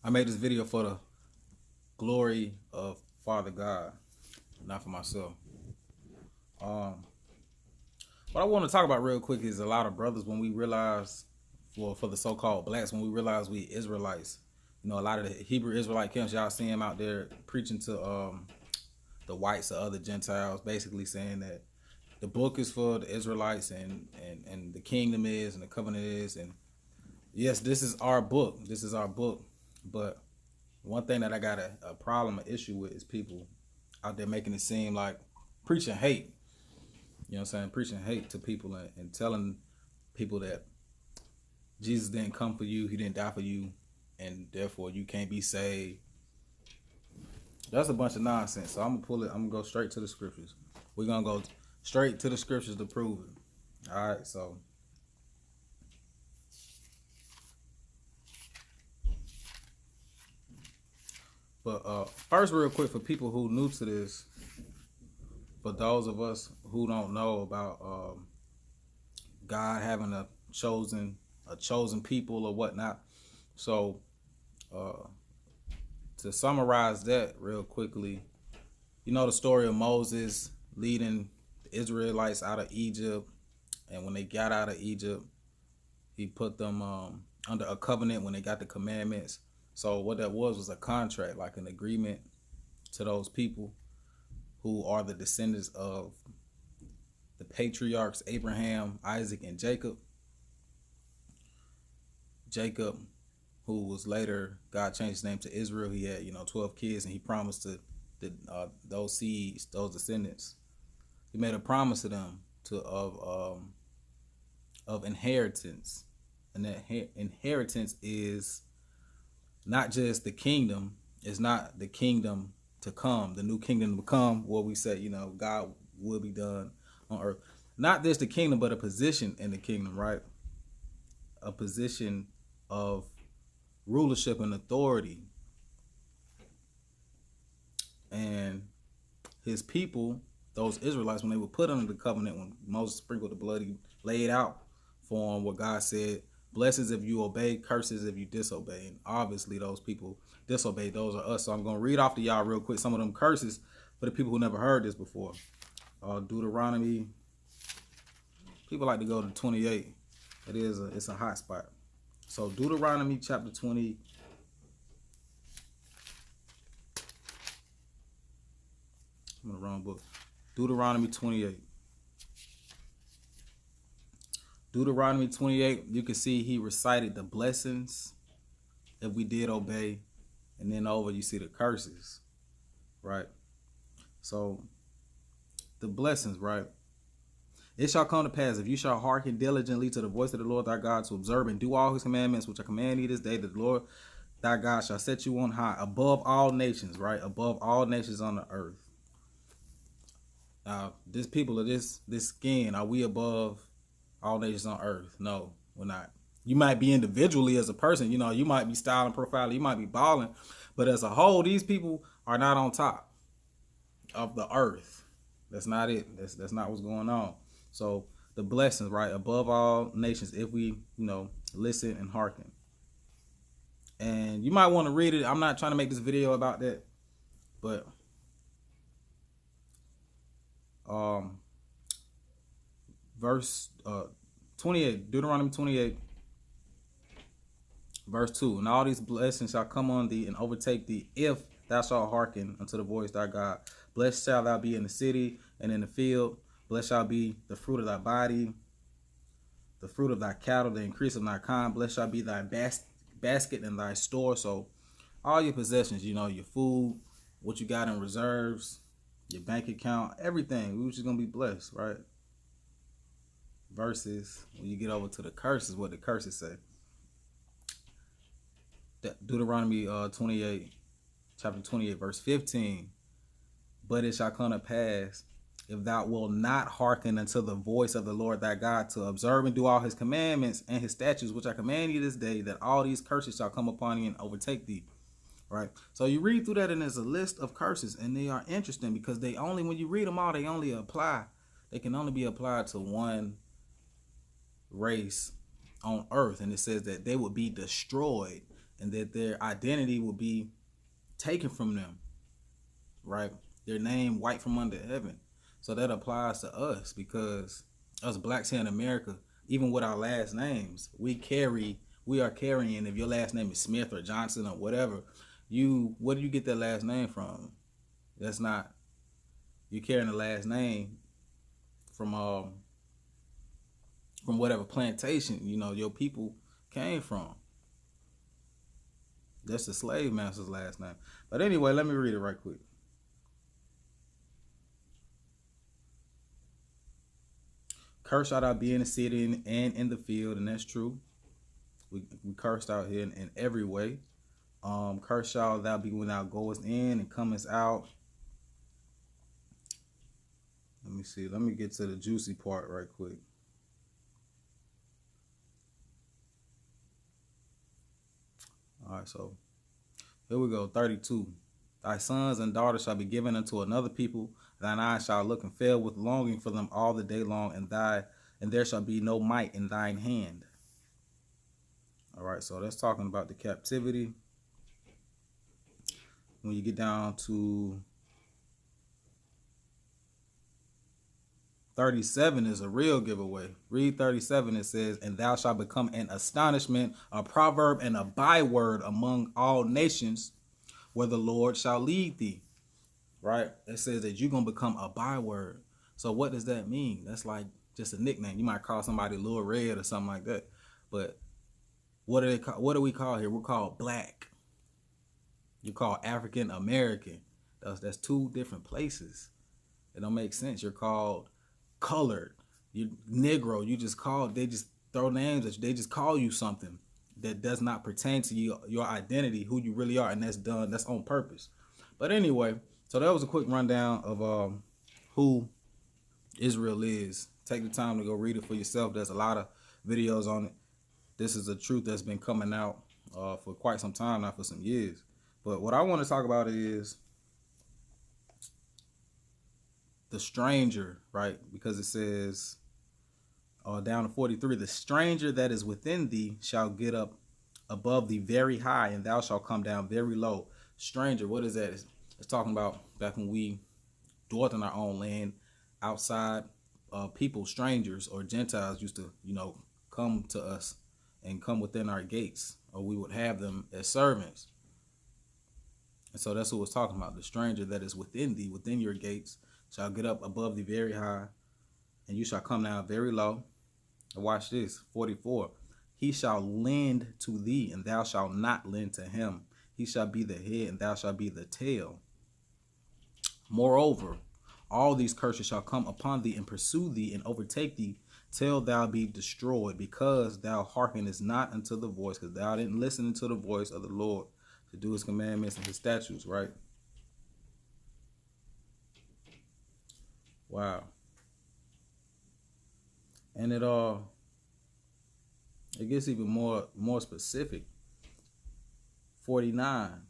I made this video for the glory of Father God, not for myself. What I want to talk about real quick is a lot of brothers when we realize, well, for the so-called blacks, when we realize we Israelites. You know, a lot of the Hebrew Israelite camps, y'all see them out there preaching to the whites or other Gentiles, basically saying that the book is for the Israelites and the kingdom is and the covenant is. And yes, this is our book. This is our book. But one thing that I got a problem, an issue with is people out there making it seem like preaching hate. You know what I'm saying? Preaching hate to people and telling people that Jesus didn't come for you. He didn't die for you. And therefore you can't be saved. That's a bunch of nonsense. So I'm going to pull it. I'm going to go straight to the scriptures. We're going to go straight to the scriptures to prove it. All right. So But first, real quick, for people who new to this, for those of us who don't know about God having a chosen people or whatnot. So to summarize that real quickly, you know the story of Moses leading the Israelites out of Egypt, and when they got out of Egypt, he put them under a covenant when they got the commandments. So what that was a contract, like an agreement to those people who are the descendants of the patriarchs Abraham, Isaac, and Jacob. Jacob, who was later, God changed his name to Israel. He had 12 kids, and he promised to those seeds, those descendants. He made a promise to them of inheritance, and that inheritance is not just the kingdom. It's not the kingdom to come, the new kingdom to come, where we say, God will be done on earth. Not just the kingdom, but a position in the kingdom, right? A position of rulership and authority. And his people, those Israelites, when they were put under the covenant, when Moses sprinkled the blood, he laid out for them what God said: blessings if you obey, curses if you disobey. And obviously those people disobeyed. Those are us. So I'm going to read off to y'all real quick some of them curses for the people who never heard this before. Deuteronomy. People like to go to 28. It's a hot spot. So Deuteronomy chapter 20. I'm in the wrong book. Deuteronomy 28. Deuteronomy 28, you can see he recited the blessings if we did obey. And then over you see the curses, right? So the blessings, right? It shall come to pass, if you shall hearken diligently to the voice of the Lord thy God, to observe and do all his commandments, which I command thee this day, that the Lord thy God shall set you on high above all nations, right? Above all nations on the earth. Now, this people of this skin, are we above all nations on earth? No, we're not. You might be individually as a person, you might be styling, profiling, you might be balling, but as a whole, these people are not on top of the earth. That's not it. That's not what's going on. So the blessings, right, above all nations, if we, listen and hearken. And you might want to read it. I'm not trying to make this video about that, but verse 28, Deuteronomy 28, verse 2. And all these blessings shall come on thee and overtake thee, if thou shalt hearken unto the voice of thy God. Blessed shall thou be in the city and in the field. Blessed shall be the fruit of thy body, the fruit of thy cattle, the increase of thy kind. Blessed shall be thy basket and thy store. So all your possessions, your food, what you got in reserves, your bank account, everything, we're just going to be blessed, right? Versus when you get over to the curses, what the curses say. Deuteronomy 28, chapter 28, verse 15. But it shall come to pass, if thou wilt not hearken unto the voice of the Lord thy God, to observe and do all his commandments and his statutes, which I command you this day, that all these curses shall come upon thee and overtake thee. Right? So you read through that, and there's a list of curses, and they are interesting because when you read them all, they can only be applied to one race on earth. And it says that they would be destroyed. and that their identity will be taken from them, right? Their name wiped from under heaven. So that applies to us because us blacks here in America, even with our last names, we are carrying. If your last name is Smith or Johnson or whatever, where do you get that last name from? That's not, you're carrying the last name from whatever plantation your people came from. That's the slave master's last name. But anyway, let me read it right quick. Cursed shalt thou be in the city and in the field, and that's true. We cursed out here in every way. Cursed shalt thou be when thou goest in and comest out. Let me see. Let me get to the juicy part right quick. All right, so here we go. 32. Thy sons and daughters shall be given unto another people. Thine eyes shall look and fail with longing for them all the day long, and there shall be no might in thine hand. All right, so that's talking about the captivity. When you get down to 37 is a real giveaway. Read 37. It says, and thou shalt become an astonishment, a proverb, and a byword among all nations, where the Lord shall lead thee. Right? It says that you're going to become a byword. So what does that mean? That's like just a nickname. You might call somebody Lil Red or something like that. But what do we call here? We're called black. You call African American. That's two different places. It don't make sense. You're called colored. You Negro. They just throw names at you. They just call you something that does not pertain to your identity, who you really are, and that's on purpose. But anyway, so that was a quick rundown of who Israel is. Take the time to go read it for yourself. There's a lot of videos on it. This is a truth that's been coming out for quite some time now, for some years. But what I want to talk about is the stranger, right? Because it says down to 43, the stranger that is within thee shall get up above thee very high, and thou shalt come down very low. Stranger, what is that? It's talking about back when we dwelt in our own land, outside people, strangers or Gentiles used to, come to us and come within our gates, or we would have them as servants. And so that's what it's talking about. The stranger that is within thee, within your gates, shall get up above thee very high, and you shall come down very low. And watch this, 44. He shall lend to thee, and thou shalt not lend to him. He shall be the head, and thou shalt be the tail. Moreover, all these curses shall come upon thee and pursue thee and overtake thee till thou be destroyed, because thou hearkenest not unto the voice, because thou didn't listen to the voice of the Lord to do his commandments and his statutes, right? Wow. And it gets even more specific. 49.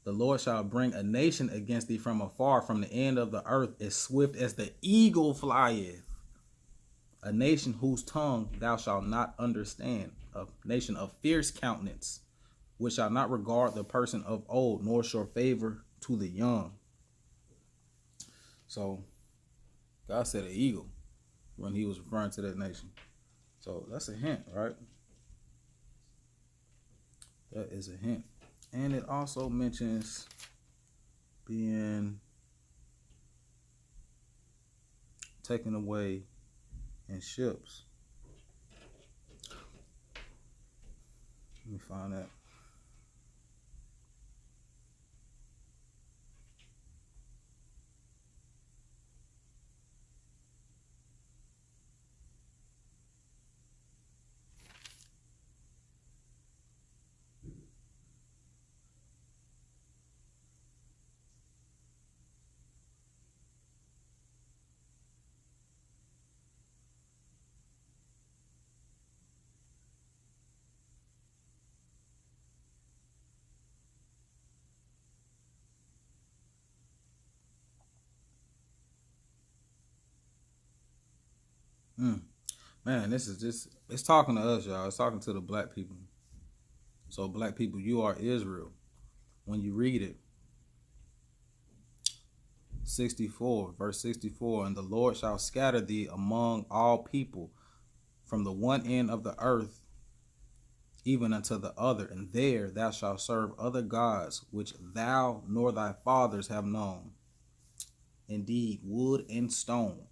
The Lord shall bring a nation against thee from afar, from the end of the earth, as swift as the eagle flieth. A nation whose tongue thou shalt not understand. A nation of fierce countenance, which shall not regard the person of old, nor show favor to the young. So God said an eagle when he was referring to that nation. So that's a hint, right? That is a hint. And it also mentions being taken away in ships. Let me find that. Man, this is just, it's talking to us, y'all. It's talking to the black people. So black people, you are Israel. When you read it, 64, verse 64, and the Lord shall scatter thee among all people from the one end of the earth even unto the other, and there thou shalt serve other gods, which thou nor thy fathers have known. Indeed, wood and stone.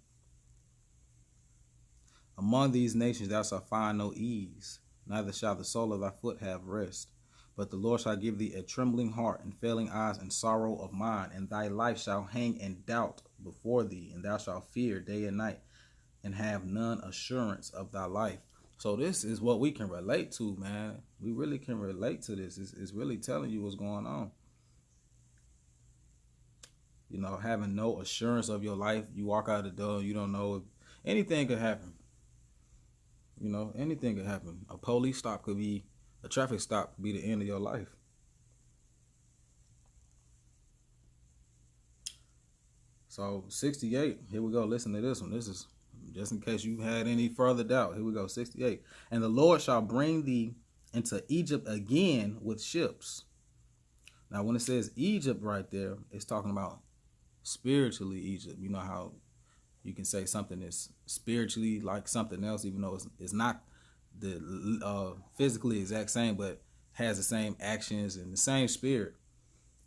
Among these nations thou shalt find no ease, neither shall the sole of thy foot have rest. But the Lord shall give thee a trembling heart, and failing eyes, and sorrow of mind, and thy life shall hang in doubt before thee, and thou shalt fear day and night, and have none assurance of thy life. So this is what we can relate to, man. We really can relate to this. It's really telling you what's going on. You know, having no assurance of your life. You walk out the door, you don't know if anything could happen. You know, anything could happen. A police stop could be, a traffic stop could be the end of your life. So 68, here we go. Listen to this one. This is just in case you had any further doubt. Here we go, 68. And the Lord shall bring thee into Egypt again with ships. Now, when it says Egypt right there, it's talking about spiritually Egypt. You know how you can say something is spiritually like something else, even though it's not the physically exact same, but has the same actions and the same spirit.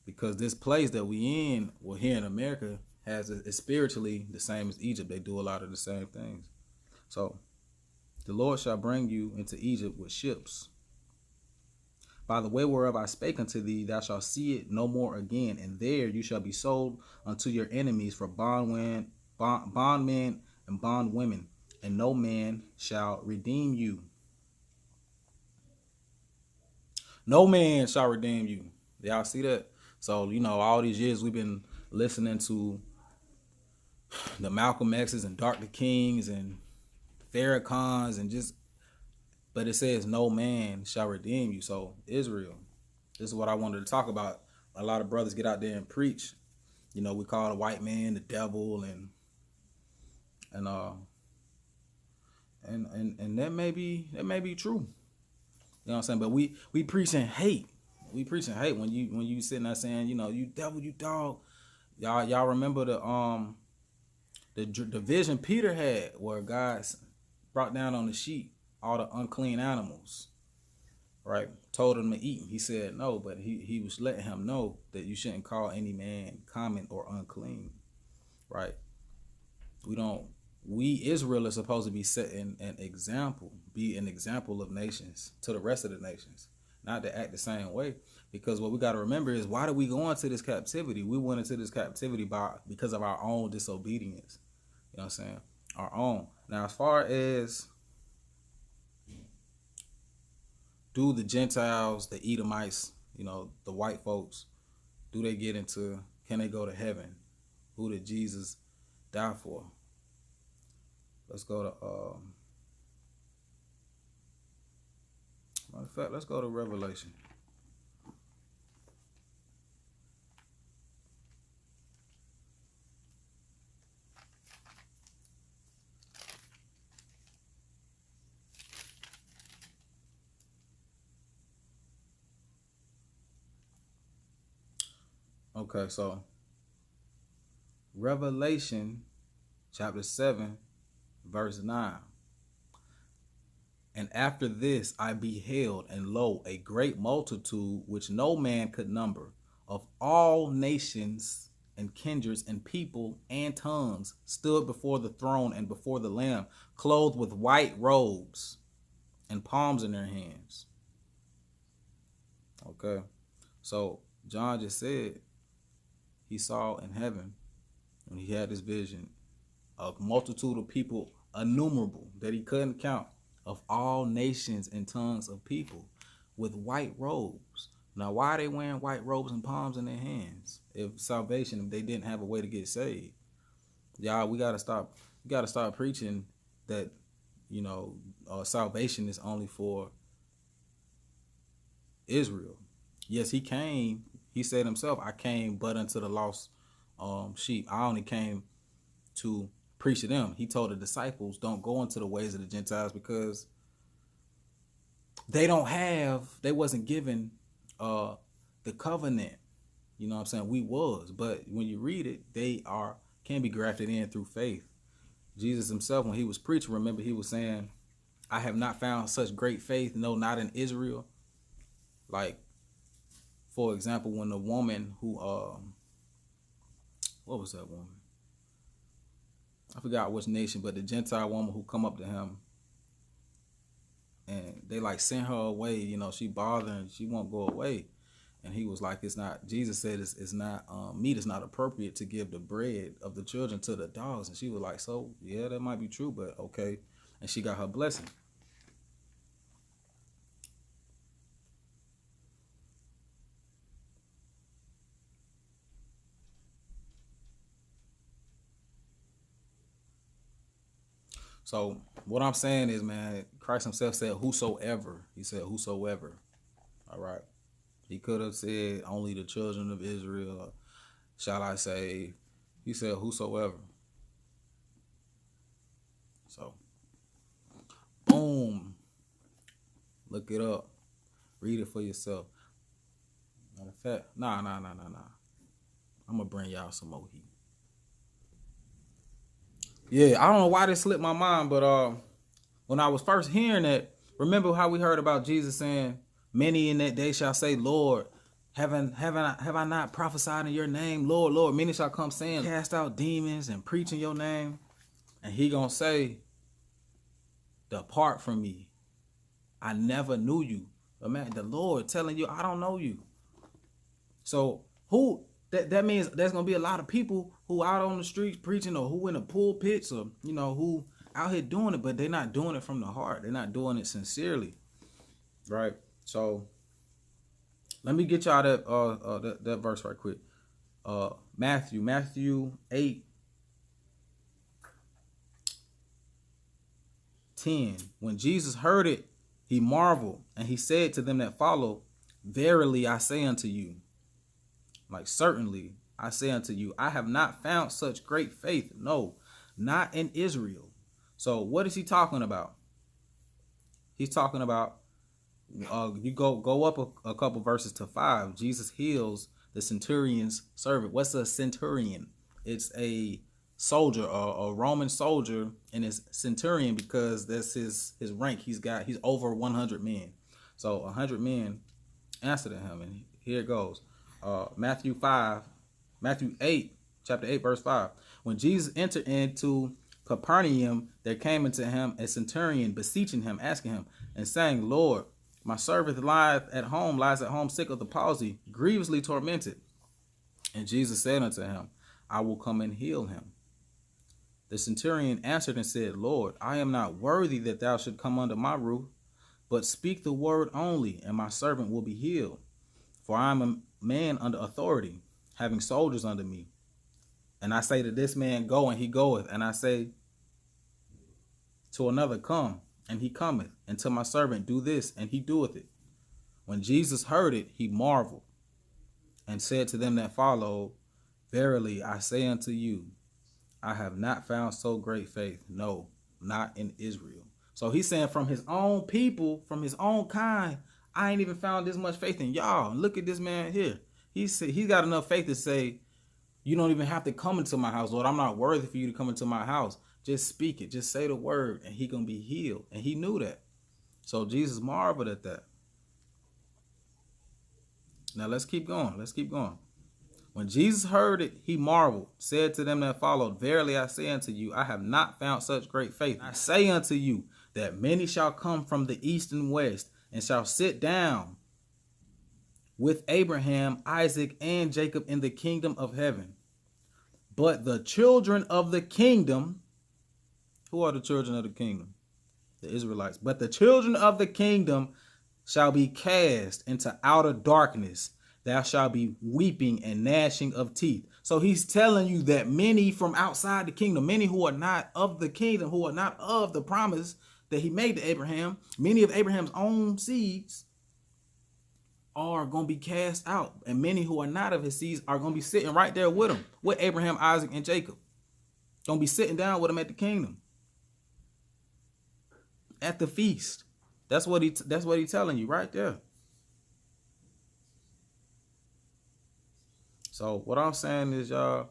Because this place that we in, well, here in America, is spiritually the same as Egypt. They do a lot of the same things. So the Lord shall bring you into Egypt with ships. By the way whereof I spake unto thee, thou shalt see it no more again, and there you shall be sold unto your enemies for bondmen and bondwomen, and no man shall redeem you. No man shall redeem you. Y'all see that? So, you know, all these years we've been listening to the Malcolm X's and Dr. Kings and Farrakhan's and just, but it says no man shall redeem you. So Israel, this is what I wanted to talk about. A lot of brothers get out there and preach. You know, we call the white man the devil, and that may be true. You know what I'm saying? But we preaching hate. We preaching hate when you sitting there saying, you know, you devil, you dog. Y'all remember the vision Peter had where God brought down on the sheep all the unclean animals, right? Told him to eat. He said no, but he was letting him know that you shouldn't call any man common or unclean, right? We Israel is supposed to be setting an example, be an example of nations to the rest of the nations, not to act the same way. Because what we got to remember is, why did we go into this captivity? We went into this captivity because of our own disobedience. You know what I'm saying? Our own. Now, as far as do the Gentiles, the Edomites, you know, the white folks, can they go to heaven? Who did Jesus die for? Let's go to, matter of fact, let's go to Revelation. Okay, so Revelation chapter 7, verse 9. And after this I beheld, and lo, a great multitude which no man could number, of all nations and kindreds and people and tongues, stood before the throne and before the Lamb, clothed with white robes and palms in their hands. Okay, so John just said he saw in heaven, when he had this vision, a multitude of people, innumerable, that he couldn't count, of all nations and tongues of people, with white robes. Now, why are they wearing white robes and palms in their hands? If they didn't have a way to get saved. Y'all, we gotta stop preaching that, you know, salvation is only for Israel. Yes, he said himself, I came but unto the lost sheep. I only came to preach to them. He told the disciples, don't go into the ways of the Gentiles, because they wasn't given the covenant. You know what I'm saying? We was, but when you read it, can be grafted in through faith. Jesus himself, when he was preaching, remember he was saying, I have not found such great faith, no, not in Israel. Like, for example, when the woman who, what was that woman? I forgot which nation, but the Gentile woman who come up to him and they like sent her away, you know, she bothering, she won't go away. And he was like, Jesus said it's not, meat is not appropriate to give the bread of the children to the dogs. And she was like, so yeah, that might be true, but okay. And she got her blessing. So what I'm saying is, man, Christ himself said, whosoever. He said, whosoever. All right. He could have said only the children of Israel, shall I say. He said, whosoever. So, boom. Look it up. Read it for yourself. Matter of fact, nah. I'm going to bring y'all some more heat. Yeah, I don't know why this slipped my mind, but when I was first hearing that, remember how we heard about Jesus saying, many in that day shall say, Lord, have I not prophesied in your name? Lord, Lord, many shall come saying, cast out demons and preach in your name. And he gonna say, depart from me. I never knew you. But man, the Lord telling you, I don't know you. So that means there's gonna be a lot of people who out on the streets preaching, or who in the pulpits, or you know, who out here doing it, but they're not doing it from the heart. They're not doing it sincerely, right? So let me get y'all that verse right quick. Matthew 8:10. When Jesus heard it, he marveled, and he said to them that followed, verily I say unto you, like certainly I say unto you, I have not found such great faith, no, not in Israel. So what is he talking about? He's talking about, you go up a couple verses to 5. Jesus heals the centurion's servant. What's a centurion? It's a soldier, a Roman soldier, and it's centurion because that's his rank. He's over 100 men. So 100 men answered him, and here it goes. Matthew 8, chapter 8, verse 5. When Jesus entered into Capernaum, there came into him a centurion, beseeching him, asking him, and saying, Lord, my servant lies at home, sick of the palsy, grievously tormented. And Jesus said unto him, I will come and heal him. The centurion answered and said, Lord, I am not worthy that thou should come under my roof, but speak the word only, and my servant will be healed. For I am a man under authority, having soldiers under me. And I say to this man, go, and he goeth. And I say to another, come, and he cometh. And to my servant, do this, and he doeth it. When Jesus heard it, he marveled, and said to them that followed, verily I say unto you, I have not found so great faith, no, not in Israel. So he's saying from his own people, from his own kind, I ain't even found this much faith in y'all. Look at this man here. He's got enough faith to say, you don't even have to come into my house, Lord. I'm not worthy for you to come into my house. Just speak it. Just say the word, and he gonna be healed. And he knew that. So Jesus marveled at that. Now let's keep going. When Jesus heard it, he marveled, said to them that followed, verily I say unto you, I have not found such great faith. I say unto you that many shall come from the east and west, and shall sit down with Abraham, Isaac, and Jacob in the kingdom of heaven. But the children of the kingdom, who are the children of the kingdom? The Israelites. But the children of the kingdom shall be cast into outer darkness. There shall be weeping and gnashing of teeth. So he's telling you that many from outside the kingdom, many who are not of the kingdom, who are not of the promise that he made to Abraham, many of Abraham's own seeds are going to be cast out. And many who are not of his seeds are going to be sitting right there with him, with Abraham, Isaac, and Jacob. Going to be sitting down with him at the kingdom, at the feast. That's what he telling you right there. So what I'm saying is y'all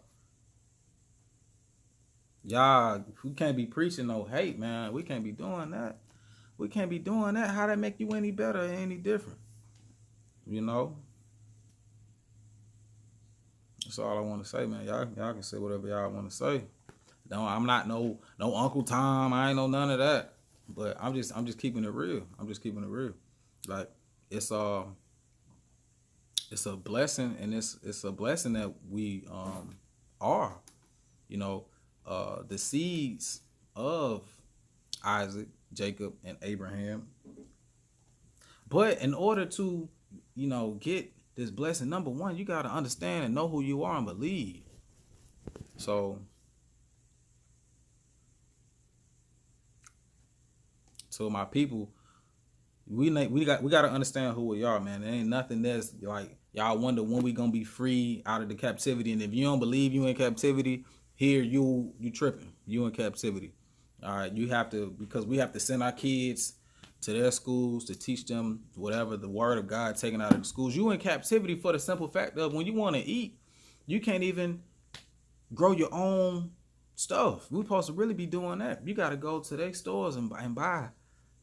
we can't be preaching no hate, man. We can't be doing that. We can't be doing that. How that make you any better or any different? You know? That's all I want to say, man. Y'all can say whatever y'all want to say. No, I'm not no Uncle Tom. I ain't know none of that. But I'm just keeping it real. I'm just keeping it real. Like it's it's a blessing, and it's a blessing that we are. You know, the seeds of Isaac, Jacob, and Abraham. But in order to, get this blessing, number one, you got to understand and know who you are and believe. So, to my people, we got to understand who we are, man. There ain't nothing that's like y'all wonder when we gonna be free out of the captivity. And if you don't believe you in captivity, here you tripping. You in captivity. All right, you have to, because we have to send our kids to their schools to teach them whatever the word of God taken out of the schools. You in captivity for the simple fact of when you want to eat, you can't even grow your own stuff. We're supposed to really be doing that. You got to go to their stores and buy.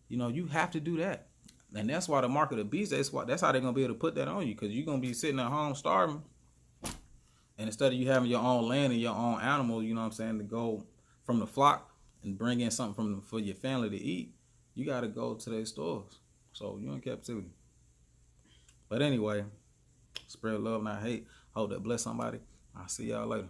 You have to do that. And that's why the mark of the beast, that's how they're going to be able to put that on you, because you're going to be sitting at home starving. And instead of you having your own land and your own animal, you know what I'm saying, to go from the flock and bring in something for your family to eat, you got to go to their stores. So you're in captivity. But anyway, spread love, not hate. Hope that bless somebody. I'll see y'all later.